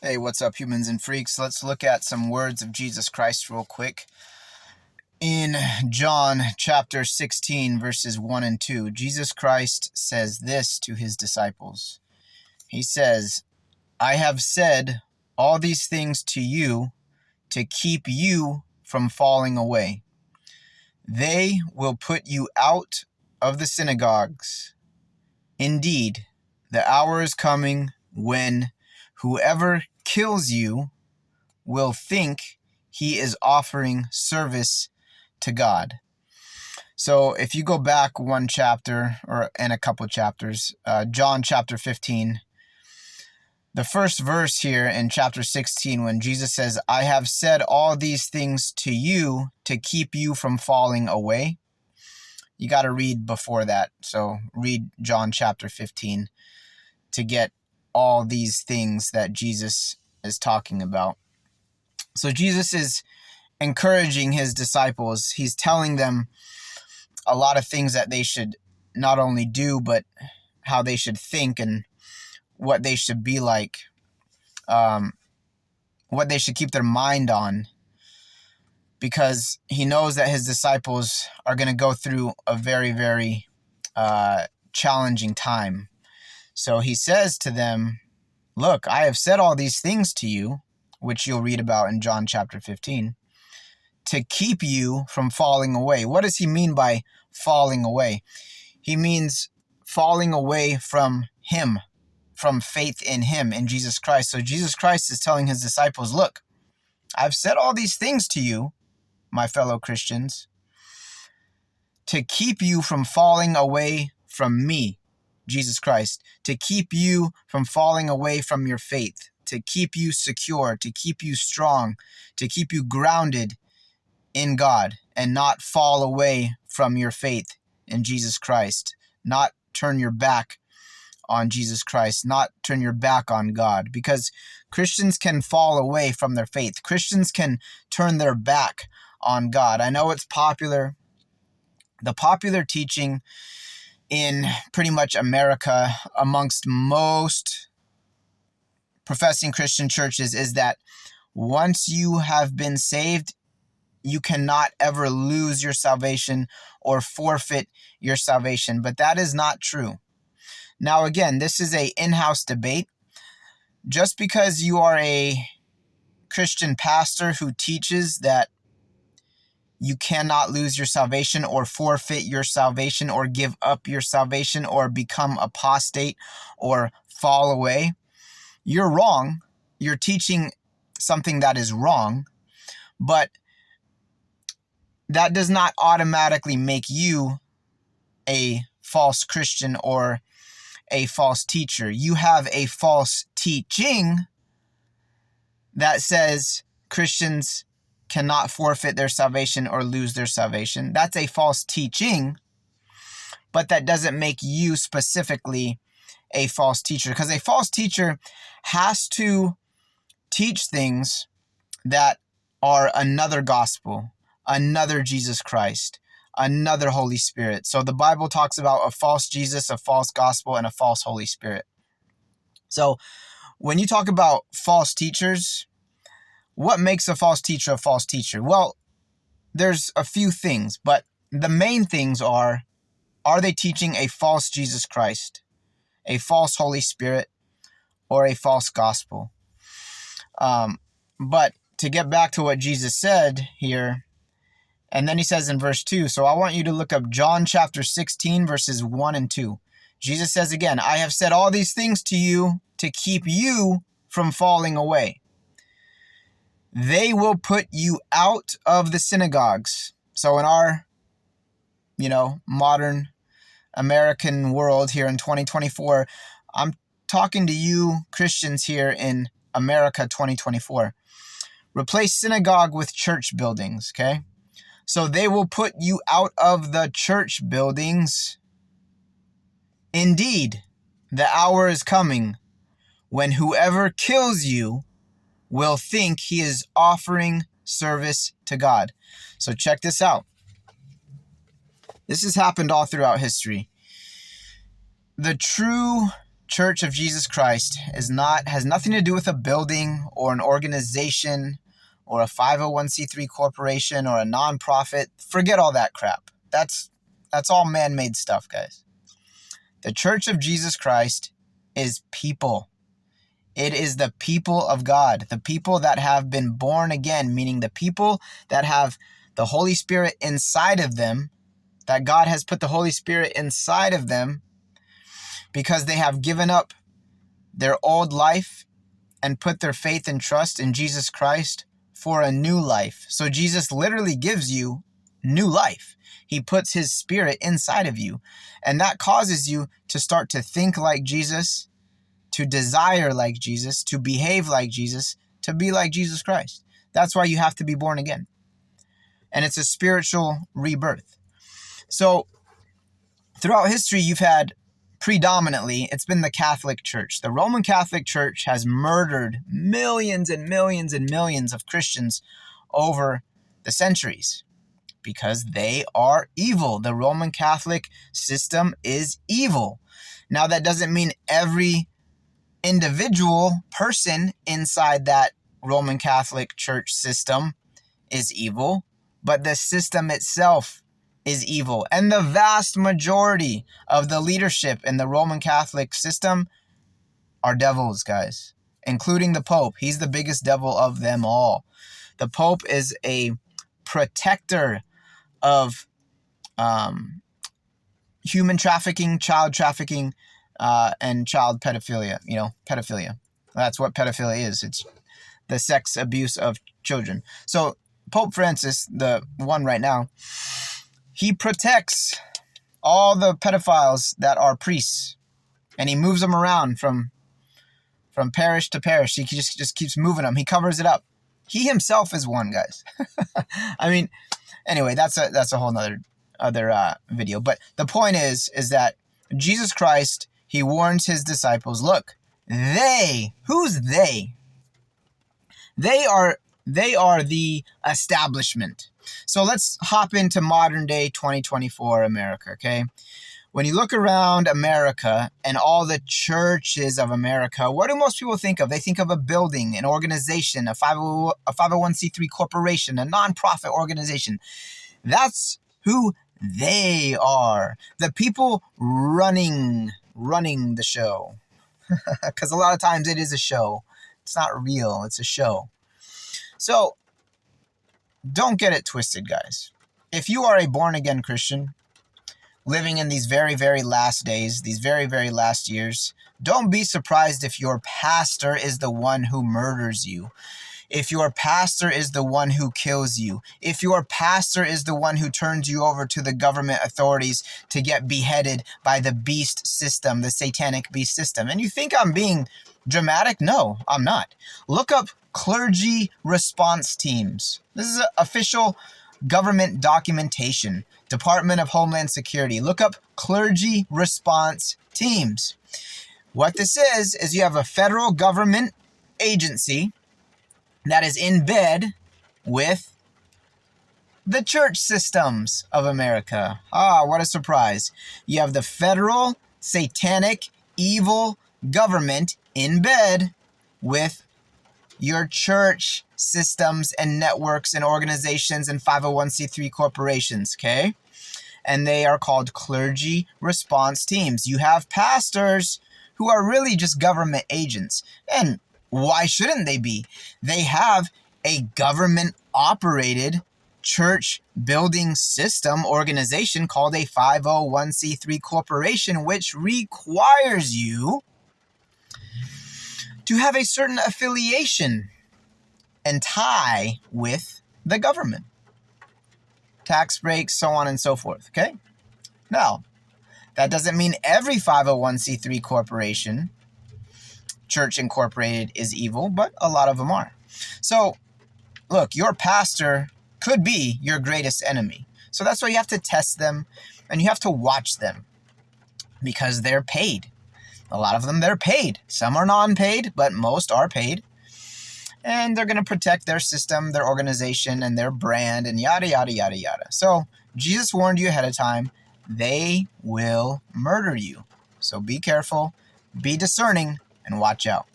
Hey, what's up, humans and freaks? Let's look at some words of Jesus Christ real quick. In John chapter 16, verses 1 and 2, Jesus Christ says this to his disciples. He says, I have said all these things to you to keep you from falling away. They will put you out of the synagogues. Indeed, the hour is coming when whoever kills you will think he is offering service to God. So if you go back one chapter and a couple chapters, John chapter 15, the first verse here in chapter 16, when Jesus says, I have said all these things to you to keep you from falling away. You got to read before that. So read John chapter 15 to get all these things that Jesus is talking about. So Jesus is encouraging his disciples. He's telling them a lot of things that they should not only do, but how they should think and what they should be like, what they should keep their mind on, because he knows that his disciples are going to go through a very, very challenging time. So he says to them, look, I have said all these things to you, which you'll read about in John chapter 15, to keep you from falling away. What does he mean by falling away? He means falling away from him, from faith in him, in Jesus Christ. So Jesus Christ is telling his disciples, look, I've said all these things to you, my fellow Christians, to keep you from falling away from me, Jesus Christ, to keep you from falling away from your faith, to keep you secure, to keep you strong, to keep you grounded in God and not fall away from your faith in Jesus Christ, not turn your back on Jesus Christ, not turn your back on God, because Christians can fall away from their faith. Christians can turn their back on God. I know it's popular. The popular teaching in pretty much America amongst most professing Christian churches is that once you have been saved, you cannot ever lose your salvation or forfeit your salvation. But that is not true. Now, again, this is an in-house debate. Just because you are a Christian pastor who teaches that you cannot lose your salvation or forfeit your salvation or give up your salvation or become apostate or fall away, you're wrong. You're teaching something that is wrong, but that does not automatically make you a false Christian or a false teacher. You have a false teaching that says Christians cannot forfeit their salvation or lose their salvation. That's a false teaching, but that doesn't make you specifically a false teacher, because a false teacher has to teach things that are another gospel, another Jesus Christ, another Holy Spirit. So the Bible talks about a false Jesus, a false gospel, and a false Holy Spirit. So when you talk about false teachers, what makes a false teacher a false teacher? Well, there's a few things, but the main things are they teaching a false Jesus Christ, a false Holy Spirit, or a false gospel? But to get back to what Jesus said here, and then he says in verse 2, so I want you to look up John chapter 16, verses 1 and 2. Jesus says again, I have said all these things to you to keep you from falling away. They will put you out of the synagogues. So in our, modern American world here in 2024, I'm talking to you Christians here in America 2024. Replace synagogue with church buildings, okay? So they will put you out of the church buildings. Indeed, the hour is coming when whoever kills you will think he is offering service to God. So check this out. This has happened all throughout history. The true Church of Jesus Christ has nothing to do with a building or an organization or a 501c3 corporation or a nonprofit. Forget all that crap. That's all man-made stuff, guys. The Church of Jesus Christ is people. It is the people of God, the people that have been born again, meaning the people that have the Holy Spirit inside of them, that God has put the Holy Spirit inside of them because they have given up their old life and put their faith and trust in Jesus Christ for a new life. So Jesus literally gives you new life. He puts his spirit inside of you. And that causes you to start to think like Jesus, to desire like Jesus, to behave like Jesus, to be like Jesus Christ. That's why you have to be born again. And it's a spiritual rebirth. So throughout history, you've had predominantly, it's been the Catholic Church. The Roman Catholic Church has murdered millions and millions and millions of Christians over the centuries because they are evil. The Roman Catholic system is evil. Now, that doesn't mean every individual person inside that Roman Catholic Church system is evil, but the system itself is evil. And the vast majority of the leadership in the Roman Catholic system are devils, guys, including the Pope. He's the biggest devil of them all. The Pope is a protector of human trafficking, child trafficking, and child pedophilia. Pedophilia. That's what pedophilia is. It's the sex abuse of children. So Pope Francis, the one right now, he protects all the pedophiles that are priests, and he moves them around from parish to parish. He just keeps moving them. He covers it up. He himself is one, guys. I mean, anyway, that's a whole other video. But the point is that Jesus Christ, he warns his disciples, look, who's they? They are the establishment. So let's hop into modern day 2024 America, okay? When you look around America and all the churches of America, what do most people think of? They think of a building, an organization, a 501c3 corporation, a nonprofit organization. That's who they are. The people running the show. Because a lot of times it is a show. It's not real. It's a show. So don't get it twisted, guys. If you are a born-again Christian living in these very, very last days, these very, very last years, don't be surprised if your pastor is the one who murders you. If your pastor is the one who kills you. If your pastor is the one who turns you over to the government authorities to get beheaded by the beast system, the satanic beast system. And you think I'm being dramatic? No, I'm not. Look up clergy response teams. This is official government documentation. Department of Homeland Security. Look up clergy response teams. What this is you have a federal government agency that is in bed with the church systems of America. Ah, what a surprise. You have the federal, satanic, evil government in bed with your church systems and networks and organizations and 501c3 corporations, okay? And they are called clergy response teams. You have pastors who are really just government agents. And why shouldn't they be? They have a government-operated church building system organization called a 501c3 corporation, which requires you to have a certain affiliation and tie with the government. Tax breaks, so on and so forth, okay? Now, that doesn't mean every 501c3 corporation, church incorporated, is evil, but a lot of them are. So, look, your pastor could be your greatest enemy. So that's why you have to test them and you have to watch them because they're paid. A lot of them, they're paid. Some are non-paid, but most are paid. And they're going to protect their system, their organization, and their brand, and yada, yada, yada, yada. So Jesus warned you ahead of time, they will murder you. So be careful. be discerning and watch out.